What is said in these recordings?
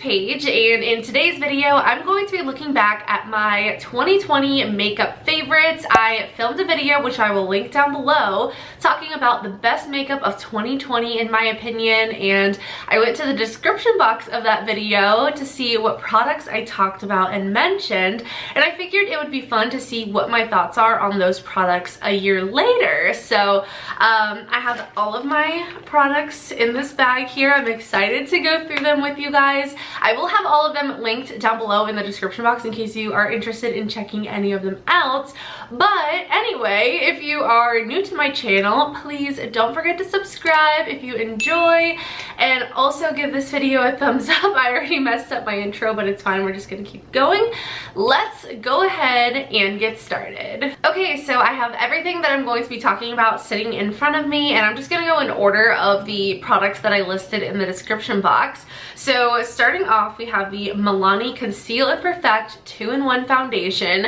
Paige, and in today's video I'm going to be looking back at my 2020 makeup favorites. I filmed a video, which I will link down below, talking about the best makeup of 2020 in my opinion, and I went to the description box of that video to see what products I talked about and mentioned, and I figured it would be fun to see what my thoughts are on those products a year later. So I have all of my products in this bag here. I'm excited to go through them with you guys. I will have all of them linked down below in the description box in case you are interested in checking any of them out. But anyway, if you are new to my channel, please don't forget to subscribe if you enjoy, and also give this video a thumbs up. I already messed up my intro, but it's fine. We're just gonna keep going. Let's go ahead and get started. Okay, so I have everything that I'm going to be talking about sitting in front of me, and I'm just gonna go in order of the products that I listed in the description box. So starting off, we have the Milani Conceal and Perfect 2-in-1 foundation.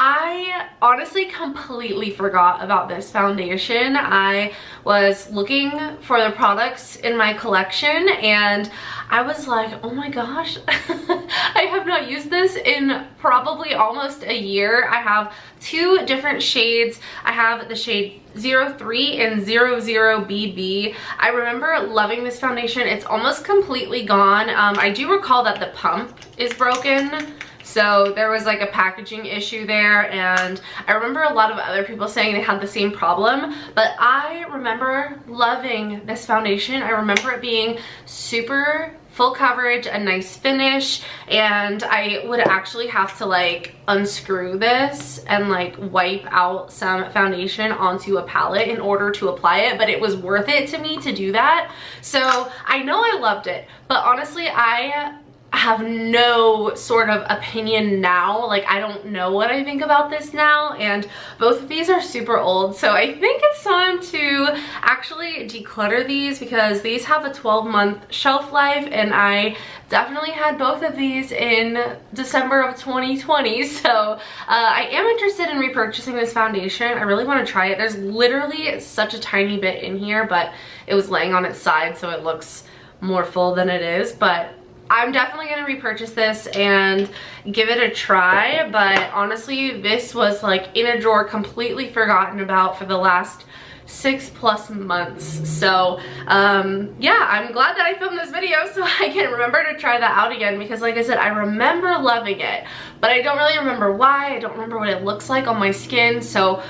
I honestly completely forgot about this foundation. I was looking for the products in my collection and I was like, oh my gosh, I have not used this in probably almost a year. I have two different shades. I have the shade 03 and 00BB. I remember loving this foundation. It's almost completely gone. I do recall that the pump is broken. So there was like a packaging issue there, and I remember a lot of other people saying they had the same problem, but I remember loving this foundation. I remember it being super full coverage, a nice finish, and I would actually have to like unscrew this and like wipe out some foundation onto a palette in order to apply it, but it was worth it to me to do that. So I know I loved it, but honestly I have no sort of opinion now. Like, I don't know what I think about this now, and both of these are super old, so I think it's time to actually declutter these because these have a 12-month shelf life, and I definitely had both of these in December of 2020. So I am interested in repurchasing this foundation. I really want to try it. There's literally such a tiny bit in here, but it was laying on its side so it looks more full than it is, but I'm definitely gonna repurchase this and give it a try. But honestly, this was like in a drawer, completely forgotten about for the last 6+ months. So yeah, I'm glad that I filmed this video so I can remember to try that out again, because like I said, I remember loving it, but I don't really remember why. I don't remember what it looks like on my skin, so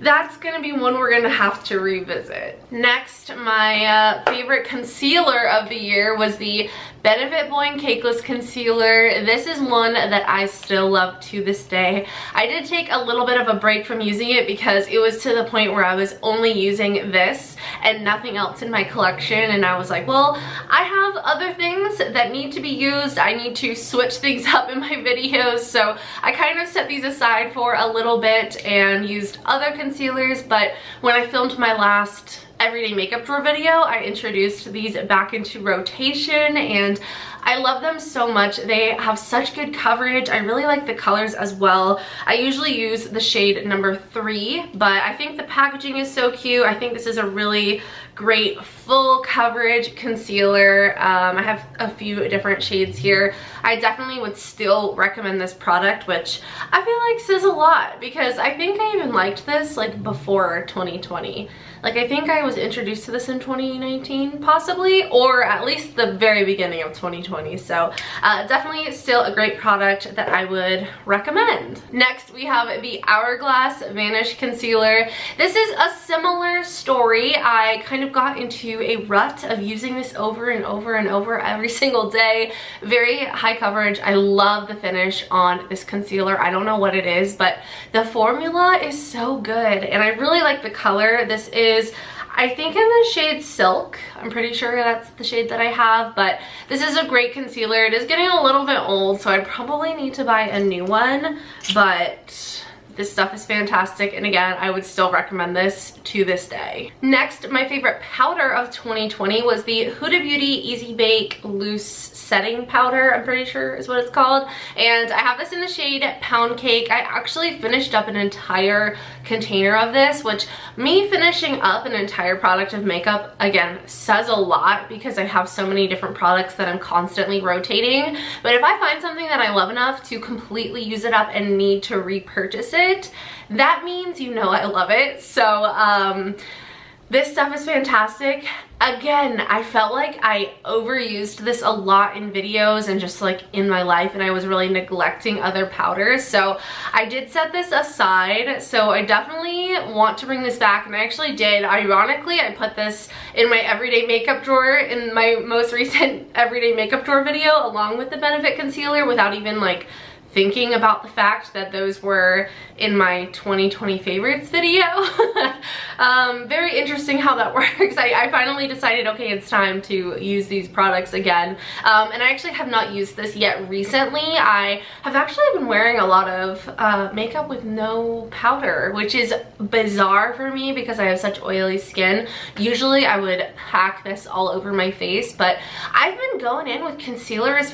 that's gonna be one we're gonna have to revisit. Next, my favorite concealer of the year was the Benefit Blowing Cakeless Concealer. This is one that I still love to this day. I did take a little bit of a break from using it because it was to the point where I was only using this and nothing else in my collection, and I was like, well, I have other things that need to be used. I need to switch things up in my videos, so I kind of set these aside for a little bit and used other concealers. But when I filmed my last everyday makeup drawer video, I introduced these back into rotation, and I love them so much. They have such good coverage. I really like the colors as well. I usually use the shade number 3, but I think the packaging is so cute. I think this is a really great full coverage concealer. I have a few different shades here. I definitely would still recommend this product, which I feel like says a lot because I think I even liked this like before 2020. Like, I think I was introduced to this in 2019 possibly, or at least the very beginning of 2020. So definitely still a great product that I would recommend. Next, we have the Hourglass Vanish Concealer. This is a similar story. I kind of got into a rut of using this over and over and over every single day. Very high coverage. I love the finish on this concealer. I don't know what it is, but the formula is so good, and I really like the color. This is, I think, in the shade Silk. I'm pretty sure that's the shade that I have, but this is a great concealer. It is getting a little bit old, so I probably need to buy a new one, but this stuff is fantastic, and again, I would still recommend this to this day. Next, my favorite powder of 2020 was the Huda Beauty Easy Bake Loose setting powder, I'm pretty sure is what it's called. And I have this in the shade Pound Cake. I actually finished up an entire container of this, which me finishing up an entire product of makeup, again, says a lot because I have so many different products that I'm constantly rotating. But if I find something that I love enough to completely use it up and need to repurchase it, that means you know I love it. So this stuff is fantastic. Again, I felt like I overused this a lot in videos and just like in my life, and I was really neglecting other powders. So I did set this aside. So I definitely want to bring this back, and I actually did. Ironically, I put this in my everyday makeup drawer in my most recent everyday makeup drawer video along with the Benefit Concealer without even like thinking about the fact that those were in my 2020 favorites video. Very interesting how that works. I finally decided, okay, it's time to use these products again. And I actually have not used this yet recently. I have actually been wearing a lot of makeup with no powder, which is bizarre for me because I have such oily skin. Usually I would pack this all over my face, but I've been going in with concealer as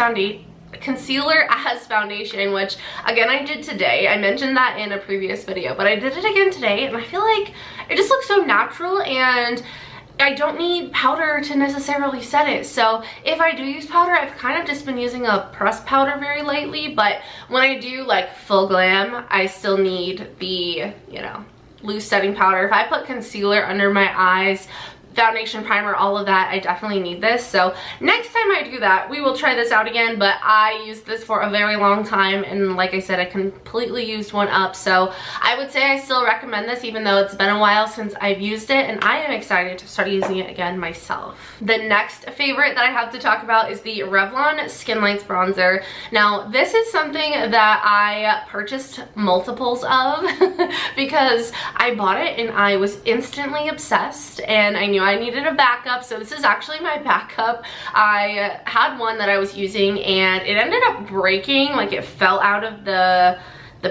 foundation, which again I did today. I mentioned that in a previous video, but I did it again today, and I feel like it just looks so natural, and I don't need powder to necessarily set it. So if I do use powder, I've kind of just been using a pressed powder very lightly, but when I do like full glam, I still need the, you know, loose setting powder. If I put concealer under my eyes, foundation, primer, all of that, I definitely need this. So next time I do that, we will try this out again, but I used this for a very long time, and like I said, I completely used one up. So I would say I still recommend this even though it's been a while since I've used it, and I am excited to start using it again myself. The next favorite that I have to talk about is the Revlon Skin Lights Bronzer. Now this is something that I purchased multiples of because I bought it and I was instantly obsessed, and I knew I needed a backup. So this is actually my backup. I had one that I was using and it ended up breaking, like it fell out of the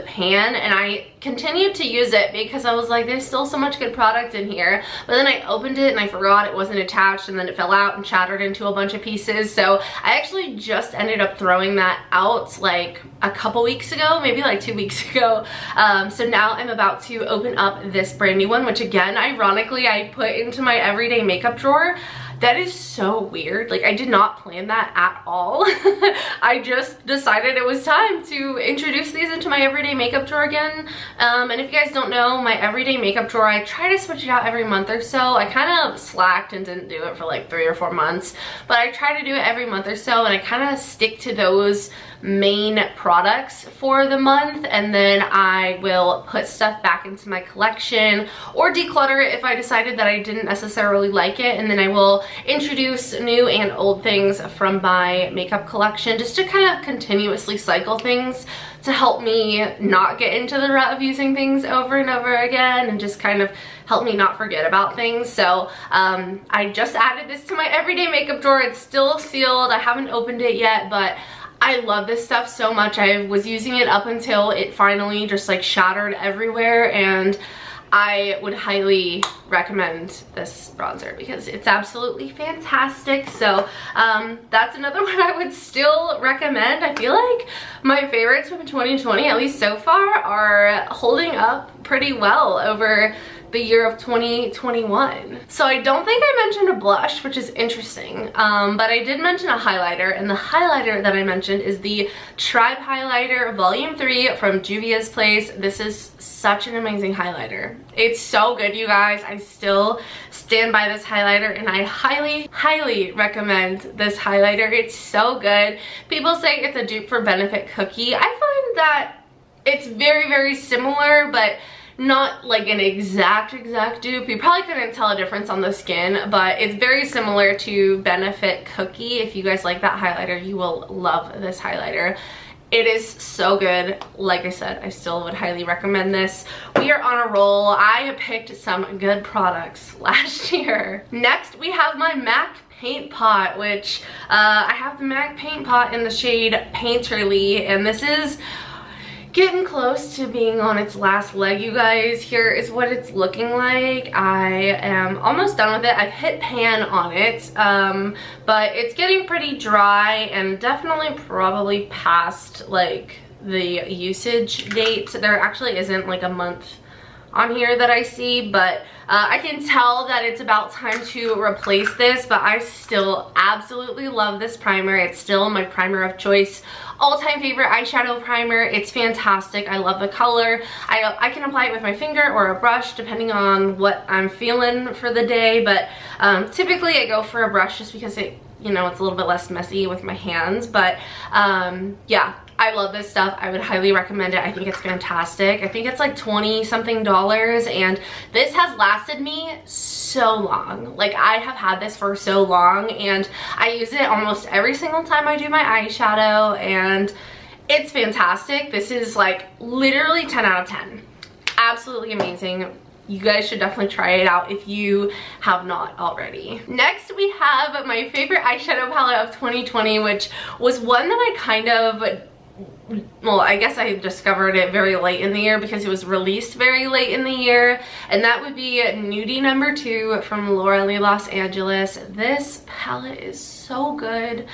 pan, and I continued to use it because I was like, there's still so much good product in here. But then I opened it and I forgot it wasn't attached, and then it fell out and shattered into a bunch of pieces. So I actually just ended up throwing that out like a couple weeks ago, maybe like 2 weeks ago. So now I'm about to open up this brand new one, which again, ironically, I put into my everyday makeup drawer. That is so weird. Like, I did not plan that at all. I just decided it was time to introduce these into my everyday makeup drawer again. And if you guys don't know, my everyday makeup drawer, I try to switch it out every month or so. I kind of slacked and didn't do it for like 3 or 4 months, but I try to do it every month or so, and I kind of stick to those main products for the month, and then I will put stuff back into my collection or declutter it if I decided that I didn't necessarily like it, and then I will introduce new and old things from my makeup collection just to kind of continuously cycle things to help me not get into the rut of using things over and over again, and just kind of help me not forget about things. So I just added this to my everyday makeup drawer. It's still sealed. I haven't opened it yet, but I love this stuff so much. I was using it up until it finally just like shattered everywhere, and I would highly recommend this bronzer because it's absolutely fantastic. So that's another one I would still recommend. I feel like my favorites from 2020, at least so far, are holding up pretty well over the year of 2021. So I don't think I mentioned a blush, which is interesting, but I did mention a highlighter, and the highlighter that I mentioned is the Tribe Highlighter Volume 3 from Juvia's Place. This is such an amazing highlighter. It's so good, you guys. I still stand by this highlighter, and I highly recommend this highlighter. It's so good. People say it's a dupe for Benefit Cookie. I find that it's very similar, but not like an exact dupe. You probably couldn't tell a difference on the skin, but it's very similar to Benefit Cookie. If you guys like that highlighter, you will love this highlighter. It is so good. Like I said, I still would highly recommend this. We are on a roll. I picked some good products last year. Next, we have my MAC paint pot, which I have the MAC paint pot in the shade Painterly, and this is, getting close to being on its last leg, you guys. Here is what it's looking like. I am almost done with it. I've hit pan on it, but it's getting pretty dry and definitely probably past like the usage date. There actually isn't like a month on here that I see, but I can tell that it's about time to replace this, but I still absolutely love this primer. It's still my primer of choice, all-time favorite eyeshadow primer. It's fantastic. I love the color. I can apply it with my finger or a brush depending on what I'm feeling for the day, but typically I go for a brush just because it, you know, it's a little bit less messy with my hands. But yeah, I love this stuff. I would highly recommend it. I think it's fantastic. I think it's like 20 something dollars, and this has lasted me so long. Like, I have had this for so long, and I use it almost every single time I do my eyeshadow, and it's fantastic. This is like literally 10 out of 10. Absolutely amazing. You guys should definitely try it out if you have not already. Next, we have my favorite eyeshadow palette of 2020, which was one that I kind of, well, I guess I discovered it very late in the year because it was released very late in the year, and that would be Nude number 2 from Laura Lee Los Angeles. This palette is so good.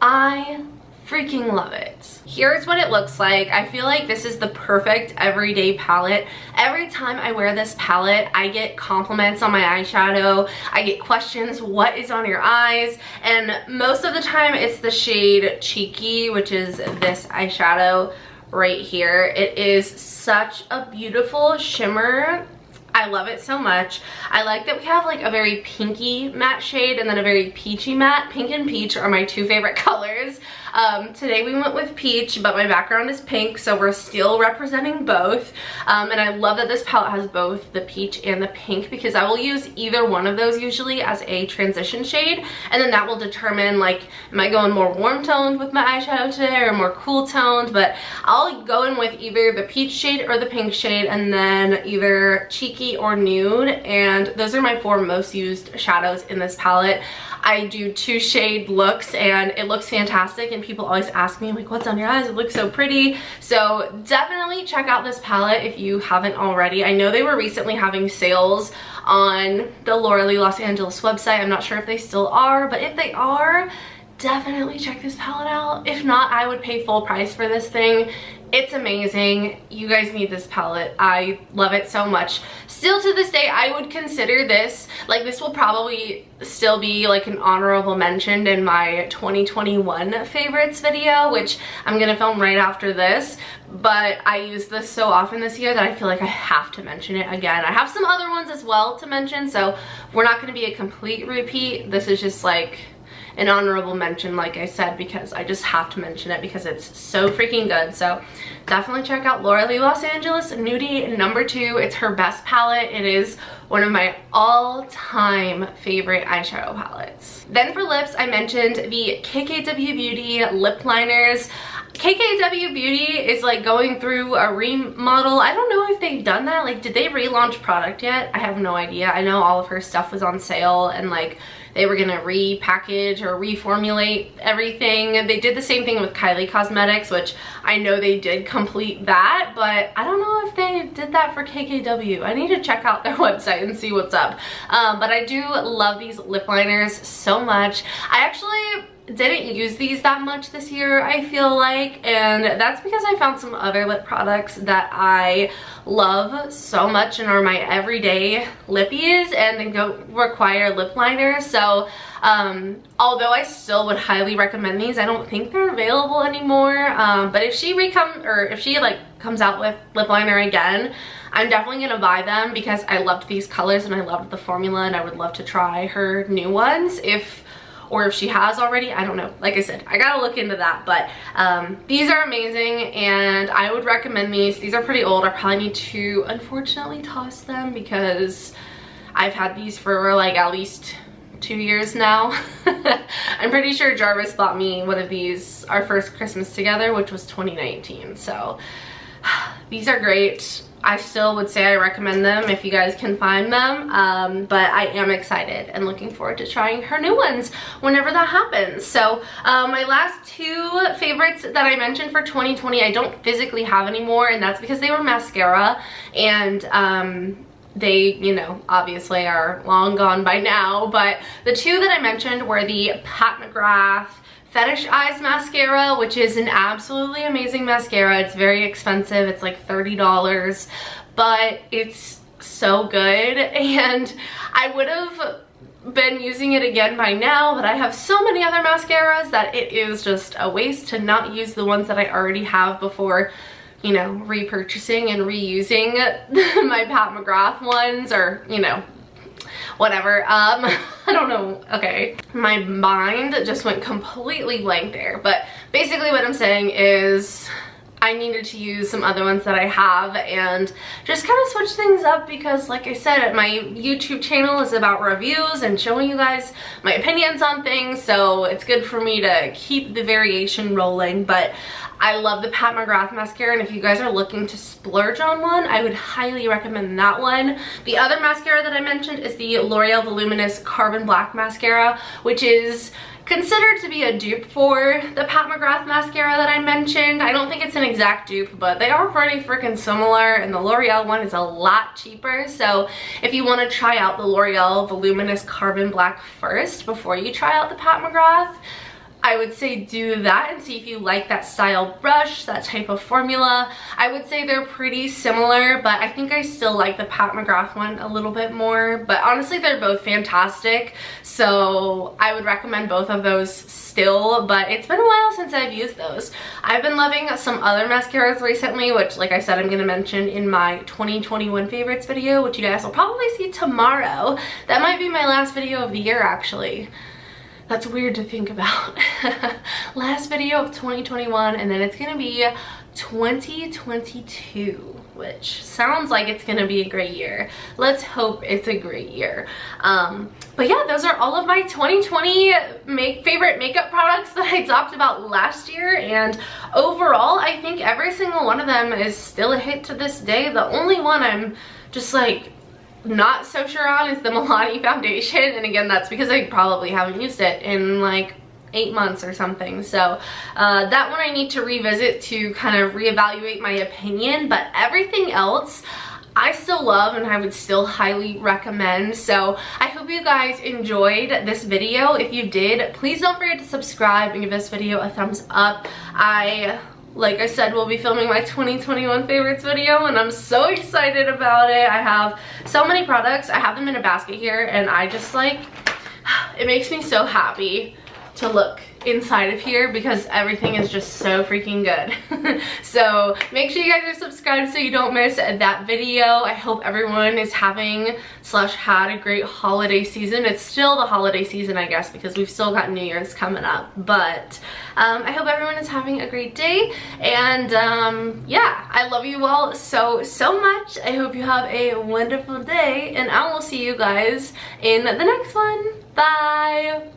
I freaking love it. Here's what it looks like. I feel like this is the perfect everyday palette. Every time I wear this palette, I get compliments on my eyeshadow. I get questions, what is on your eyes? And most of the time it's the shade Cheeky, which is this eyeshadow right here. It is such a beautiful shimmer. I love it so much. I like that we have like a very pinky matte shade and then a very peachy matte. Pink and peach are my two favorite colors. Today we went with peach, but my background is pink, so we're still representing both. And I love that this palette has both the peach and the pink, because I will use either one of those usually as a transition shade, and then that will determine, like, am I going more warm toned with my eyeshadow today or more cool toned? But I'll go in with either the peach shade or the pink shade, and then either Cheeky or Nude, and those are my 4 most used shadows in this palette. I do 2 shade looks and it looks fantastic, and people always ask me, like, what's on your eyes? It looks so pretty. So definitely check out this palette if you haven't already. I know they were recently having sales on the Laura Lee Los Angeles website. I'm not sure if they still are, but if they are, definitely check this palette out. If not, I would pay full price for this thing. It's amazing. You guys need this palette. I love it so much. Still to this day, I would consider this, like, this will probably still be like an honorable mention in my 2021 favorites video, which I'm gonna film right after this. But I use this so often this year that I feel like I have to mention it again. I have some other ones as well to mention, so we're not gonna be a complete repeat. This is just like an honorable mention, like I said, because I just have to mention it because it's so freaking good. So definitely check out Laura Lee Los Angeles Nude number 2. It's her best palette. It is one of my all-time favorite eyeshadow palettes. Then for lips, I mentioned the KKW Beauty lip liners. KKW Beauty is like going through a remodel. I don't know if they've done that. Like, did they relaunch product yet? I have no idea. I know all of her stuff was on sale and like they were gonna repackage or reformulate everything. They did the same thing with Kylie Cosmetics, which I know they did complete that, but I don't know if they did that for KKW. I need to check out their website and see what's up. But I do love these lip liners so much. I actually didn't use these that much this year, I feel like, and that's because I found some other lip products that I love so much and are my everyday lippies, and they don't require lip liners. So although I still would highly recommend these, I don't think they're available anymore. But if she comes out with lip liner again, I'm definitely gonna buy them because I loved these colors and I loved the formula, and I would love to try her new ones if she has already. I don't know. Like I said, I gotta look into that. But these are amazing and I would recommend these. These are pretty old. I probably need to unfortunately toss them because I've had these for like at least 2 years now. I'm pretty sure Jarvis bought me one of these our first Christmas together, which was 2019. So these are great. I still would say I recommend them if you guys can find them, but I am excited and looking forward to trying her new ones whenever that happens. So my last two favorites that I mentioned for 2020 I don't physically have anymore, and that's because they were mascara, and they, you know, obviously are long gone by now, but the two that I mentioned were the Pat McGrath Fetish Eyes mascara, which is an absolutely amazing mascara. It's very expensive. It's like $30, but it's so good, and I would have been using it again by now, but I have so many other mascaras that it is just a waste to not use the ones that I already have before, you know, repurchasing and reusing my Pat McGrath ones, or, you know, whatever. I don't know. Okay, my mind just went completely blank there, but basically what I'm saying is I needed to use some other ones that I have and just kind of switch things up, because like I said, my YouTube channel is about reviews and showing you guys my opinions on things, so it's good for me to keep the variation rolling. But I love the Pat McGrath mascara, and if you guys are looking to splurge on one, I would highly recommend that one. The other mascara that I mentioned is the L'Oreal Voluminous Carbon Black mascara, which is considered to be a dupe for the Pat McGrath mascara that I mentioned. I don't think it's an exact dupe, but they are pretty freaking similar, and the L'Oreal one is a lot cheaper. So if you want to try out the L'Oreal Voluminous Carbon Black first before you try out the Pat McGrath, I would say do that and see if you like that style brush, that type of formula. I would say they're pretty similar, but I think I still like the Pat McGrath one a little bit more. But honestly, they're both fantastic, so I would recommend both of those still, but it's been a while since I've used those. I've been loving some other mascaras recently, which, like I said, I'm going to mention in my 2021 favorites video, which you guys will probably see tomorrow. That might be my last video of the year, actually. That's weird to think about. Last video of 2021, and then it's gonna be 2022, which sounds like it's gonna be a great year. Let's hope it's a great year. But yeah, those are all of my 2020 favorite makeup products that I talked about last year, and overall I think every single one of them is still a hit to this day. The only one I'm just like not so sure on is the Milani foundation, and again, that's because I probably haven't used it in like 8 months or something. So that one I need to revisit to kind of reevaluate my opinion, but everything else I still love and I would still highly recommend. So I hope you guys enjoyed this video. If you did, please don't forget to subscribe and give this video a thumbs up. Like I said, we'll be filming my 2021 favorites video, and I'm so excited about it. I have so many products. I have them in a basket here, and I just like, it makes me so happy to look inside of here because everything is just so freaking good. So make sure you guys are subscribed so you don't miss that video. I hope everyone is having / had a great holiday season. It's still the holiday season, I guess, because we've still got New Year's coming up, but I hope everyone is having a great day, and yeah, I love you all so much. I hope you have a wonderful day, and I will see you guys in the next one. Bye.